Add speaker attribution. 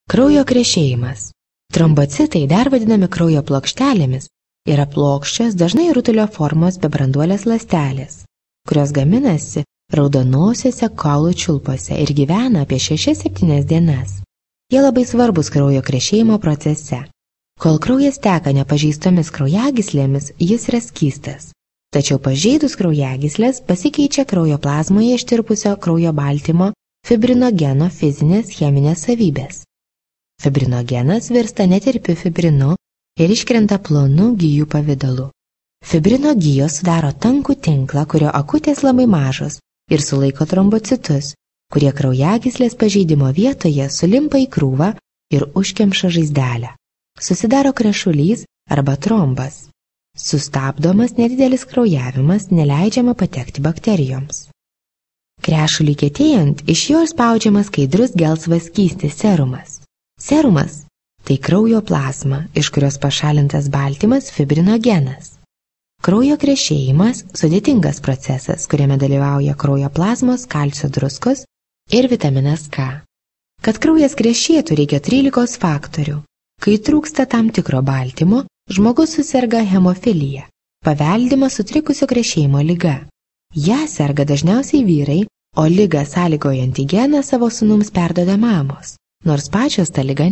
Speaker 1: Kraujo krešėjimas. Trombocitai, dar vadinami kraujo plokštelėmis, yra plokščios, dažnai rutulio formos bebranduolės ląstelės, kurios gaminasi raudonosiuose kaulų čiulpuose ir gyvena apie 6-7 dienas. Jie labai svarbus kraujo krešėjimo procese. Kol kraujas teka nepažeistomis kraujagyslėmis, jis yra skystas. Tačiau pažeidus kraujagyslės pasikeičia kraujo plazmoje ištirpusio kraujo baltymo fibrinogeno fizinės cheminės savybės. Fibrinogenas virsta netirpiu fibrinu ir iškrenta plonų gijų pavidalu. Fibrino gijos sudaro tankų tinklą, kurio akutės labai mažos ir sulaiko trombocitus, kurie kraujagyslės pažeidimo vietoje sulimpa į krūvą ir užkemša žaizdelę. Susidaro krešulys arba trombas. Sustabdomas nedidelis kraujavimas, neleidžiama patekti bakterijoms. Krešuliui kietėjant, iš jo spaudžiamas skaidrus gelsvas skystis serumas. Serumas – tai kraujo plazma, iš kurios pašalintas baltymas fibrinogenas. Kraujo krešėjimas – sudėtingas procesas, kuriame dalyvauja kraujo plazmos, kalcio druskos ir vitaminas K. Kad kraujas krešėtų, reikia 13 faktorių. Kai trūksta tam tikro baltymo, žmogus suserga hemofilija, paveldima sutrikusio krešėjimo liga. Ja serga dažniausiai vyrai, o ligą sąlygojantį geną savo sūnums perduoda mamos, nors pačios ta liga